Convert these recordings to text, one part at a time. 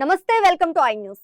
నమస్తే, welcome to I news.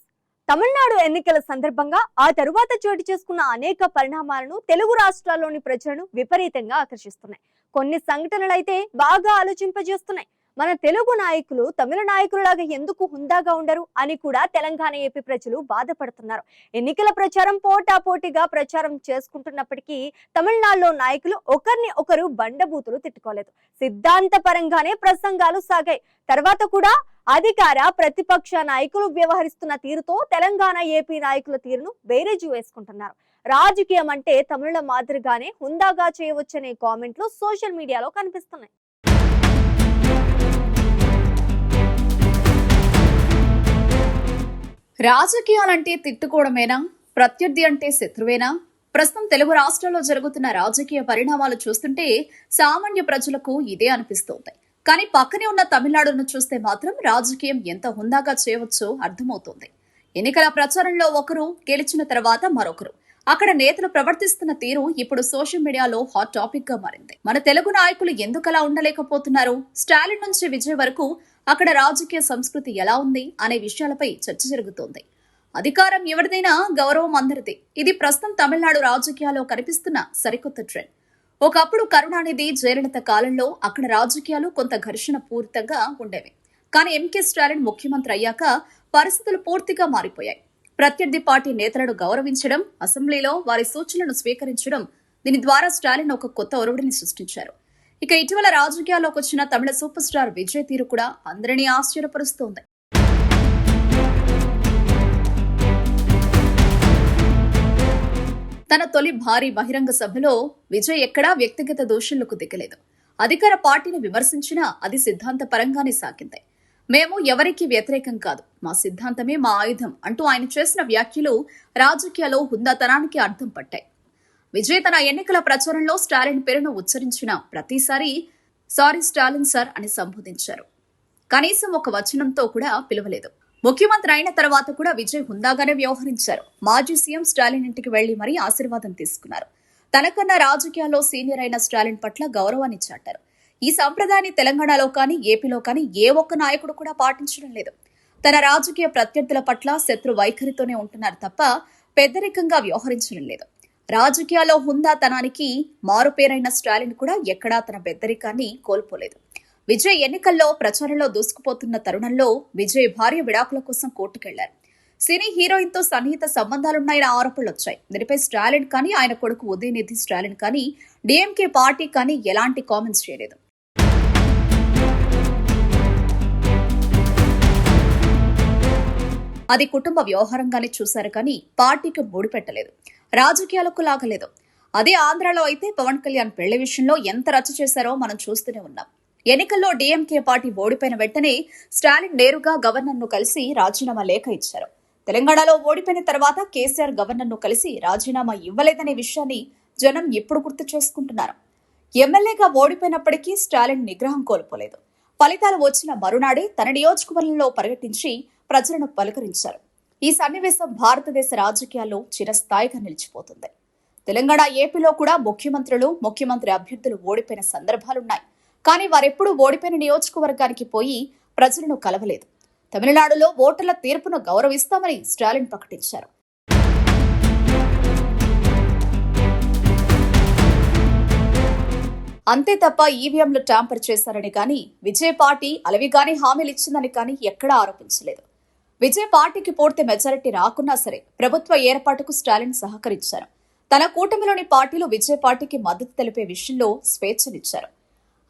Tamil Nadu ఎన్నికల సందర్భంగా ఆ తరువాత చోటు చేసుకున్న అనేక పరిణామాలను తెలుగు రాష్ట్రాల్లోని ప్రజలను విపరీతంగా ఆకర్షిస్తున్నాయి. కొన్ని సంఘటనలు అయితే బాగా ఆలోచింపజేస్తున్నాయి. మన తెలుగు నాయకులు తమిళ నాయకులలాగా ఎందుకు హుందాగా ఉండరు అని కూడా తెలంగాణ ఏపీ ప్రజలు బాధపడుతున్నారు. ఎన్నికల ప్రచారం పోటాపోటీగా ప్రచారం చేసుకుంటున్నప్పటికీ తమిళనాడులో నాయకులు ఒకరిని ఒకరు బండబూతులు తిట్టుకోలేదు. సిద్ధాంతపరంగానే ప్రసంగాలు సాగాయి. తర్వాత కూడా అధికార ప్రతిపక్ష నాయకులు వ్యవహరిస్తున్న తీరుతో తెలంగాణ ఏపీ నాయకుల తీరును బేరేజు వేసుకుంటున్నారు. రాజకీయం అంటే తమిళ మాదిరిగానే హుందాగా చేయవచ్చనే కామెంట్లు సోషల్ మీడియాలో కనిపిస్తున్నాయి. రాజకీయాలంటే తిట్టుకోవడమేనా? ప్రత్యర్థి అంటే శత్రువేనా? ప్రస్తుతం తెలుగు రాష్ట్రాల్లో జరుగుతున్న రాజకీయ పరిణామాలు చూస్తుంటే సామాన్య ప్రజలకు ఇదే అనిపిస్తోంది. కానీ పక్కనే ఉన్న తమిళనాడును చూస్తే మాత్రం రాజకీయం ఎంత హుందాగా చేయవచ్చో అర్థమవుతోంది. ఎన్నికల ప్రచారంలో ఒకరు, గెలిచిన తర్వాత మరొకరు. అక్కడ నేతలు ప్రవర్తిస్తున్న తీరు ఇప్పుడు సోషల్ మీడియాలో హాట్ టాపిక్ గా మారింది. మన తెలుగు నాయకులు ఎందుకలా ఉండలేకపోతున్నారు? స్టాలిన్ నుంచి విజయ్ వరకు అక్కడ రాజకీయ సంస్కృతి ఎలా ఉంది అనే విషయాలపై చర్చ జరుగుతోంది. అధికారం ఎవరిదైనా గౌరవం అందరిది. ఇది ప్రస్తుతం తమిళనాడు రాజకీయాల్లో కనిపిస్తున్న సరికొత్త ట్రెండ్. ఒకప్పుడు కరుణానిధి, జయలలిత కాలంలో అక్కడ రాజకీయాలు కొంత ఘర్షణ పూరితంగా ఉండేవి. కానీ ఎంకే స్టాలిన్ ముఖ్యమంత్రి అయ్యాక పరిస్థితులు పూర్తిగా మారిపోయాయి. ప్రత్యర్థి పార్టీ నేతలను గౌరవించడం, అసెంబ్లీలో వారి సూచనలను స్వీకరించడం, దీని ద్వారా స్టాలిన్ ఒక కొత్త ఒరవడిని సృష్టించారు. ఇక ఇటీవల రాజకీయాల్లోకి వచ్చిన తమిళ సూపర్ స్టార్ విజయ్ తీరు కూడా అందరినీ ఆశ్చర్యపరుస్తోంది. తన తొలి భారీ బహిరంగ సభలో విజయ్ ఎక్కడా వ్యక్తిగత దూషణలకు దిగలేదు. అధికార పార్టీని విమర్శించినా అది సిద్ధాంతపరంగానే సాగింది. మేము ఎవరికీ వ్యతిరేకం కాదు, మా సిద్ధాంతమే మా ఆయుధం అంటూ ఆయన చేసిన వ్యాఖ్యలు రాజకీయాల్లో హుందాతనానికి అర్థం పట్టాయి. విజయ్ తన ఎన్నికల ప్రచారంలో స్టాలిన్ పేరును ఉచ్చరించిన ప్రతిసారి సారీ స్టాలిన్ సార్ అని సంబోధించారు. కనీసం ఒక వచనంతో కూడా పిలవలేదు. ముఖ్యమంత్రి అయిన తర్వాత కూడా విజయ్ హుందాగానే వ్యవహరించారు. మాజీ సీఎం స్టాలిన్ ఇంటికి వెళ్లి మరీ ఆశీర్వాదం తీసుకున్నారు. తనకన్నా రాజకీయాల్లో సీనియర్ అయిన స్టాలిన్ పట్ల గౌరవాన్ని చాటారు. ఈ సంప్రదాయాన్ని తెలంగాణలో కానీ ఏపీలో కానీ ఏ ఒక్క నాయకుడు కూడా పాటించడం లేదు. తన రాజకీయ ప్రత్యర్థుల పట్ల శత్రు వైఖరితోనే ఉంటున్నారు తప్ప పెద్దరికంగా వ్యవహరించడం లేదు. రాజకీయాల్లో హుందాతనానికి మారుపేరైన స్టాలిన్ కూడా ఎక్కడా తన పెద్దరికాన్ని కోల్పోలేదు. విజయ్ ఎన్నికల్లో ప్రచారంలో దూసుకుపోతున్న తరుణంలో విజయ్ భార్య విడాకుల కోసం కోర్టుకెళ్లారు. సినీ హీరోయిన్ తో సన్నిహిత సంబంధాలున్నాయన్న ఆరోపణలు వచ్చాయి. దీనిపై స్టాలిన్ కానీ ఆయన కొడుకు ఉదయనిధి స్టాలిన్ కానీ డిఎంకే పార్టీ కానీ ఎలాంటి కామెంట్స్ చేయలేదు. అది కుటుంబ వ్యవహారంగానే చూశారు కానీ పార్టీకి ముడిపెట్టలేదు, రాజకీయాలకు లాగలేదు. అదే ఆంధ్రాలో అయితే పవన్ కళ్యాణ్ పెళ్లి విషయంలో ఎంత రచ్చ చేశారో మనం చూస్తూనే ఉన్నాం. ఎన్నికల్లో డీఎంకే పార్టీ ఓడిపోయిన వెంటనే స్టాలిన్ నేరుగా గవర్నర్ను కలిసి రాజీనామా లేఖ ఇచ్చారు. తెలంగాణలో ఓడిపోయిన తర్వాత కేసీఆర్ గవర్నర్ను కలిసి రాజీనామా ఇవ్వలేదనే విషయాన్ని జనం ఇప్పుడు గుర్తు చేసుకుంటున్నారు. ఎమ్మెల్యేగా ఓడిపోయినప్పటికీ స్టాలిన్ నిగ్రహం కోల్పోలేదు. ఫలితాలు వచ్చిన మరునాడే తన నియోజకవర్గంలో పర్యటించి ప్రజలను పలకరించారు. ఈ సన్నివేశం భారతదేశ రాజకీయాల్లో చిరస్థాయిగా నిలిచిపోతుంది. తెలంగాణ, ఏపీలో కూడా ముఖ్యమంత్రులు, ముఖ్యమంత్రి అభ్యర్థులు ఓడిపోయిన సందర్భాలున్నాయి. కానీ వారెప్పుడూ ఓడిపోయిన నియోజకవర్గానికి పోయి ప్రజలను కలవలేదు. తమిళనాడులో ఓటర్ల తీర్పును గౌరవిస్తామని స్టాలిన్ ప్రకటించారు. అంతే తప్ప ఈవీఎంలు ట్యాంపర్ చేశారని కానీ, విజయ్ పార్టీ అలవిగానే హామీలిచ్చిందని కానీ ఎక్కడా ఆరోపించలేదు. విజయ్ పార్టీకి పూర్తి మెజారిటీ రాకున్నా సరే ప్రభుత్వ ఏర్పాటుకు స్టాలిన్ సహకరించారు. తన కూటమిలోని పార్టీలు విజయ్ పార్టీకి మద్దతు తెలిపే విషయంలో స్వేచ్ఛనిచ్చారు.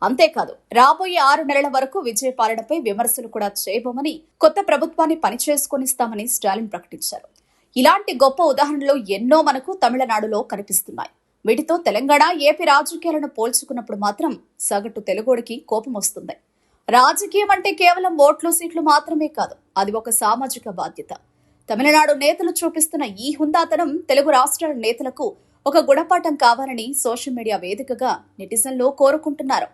అంతేకాదు, రాబోయే 6 నెలల వరకు విజయ్ పాలనపై విమర్శలు కూడా చేయబోమని, కొత్త ప్రభుత్వాన్ని పనిచేసుకొనిస్తామని స్టాలిన్ ప్రకటించారు. ఇలాంటి గొప్ప ఉదాహరణలు ఎన్నో మనకు తమిళనాడులో కనిపిస్తున్నాయి. వీటితో తెలంగాణ, ఏపీ రాజకీయాలను పోల్చుకున్నప్పుడు మాత్రం సగటు తెలుగోడికి కోపం వస్తుంది. రాజకీయం అంటే కేవలం ఓట్లు, సీట్లు మాత్రమే కాదు, అది ఒక సామాజిక బాధ్యత. తమిళనాడు నేతలు చూపిస్తున్న ఈ హుందాతనం తెలుగు రాష్ట్రాల నేతలకు ఒక గుణపాఠం కావాలని సోషల్ మీడియా వేదికగా నెటిజన్లు కోరుకుంటున్నారు.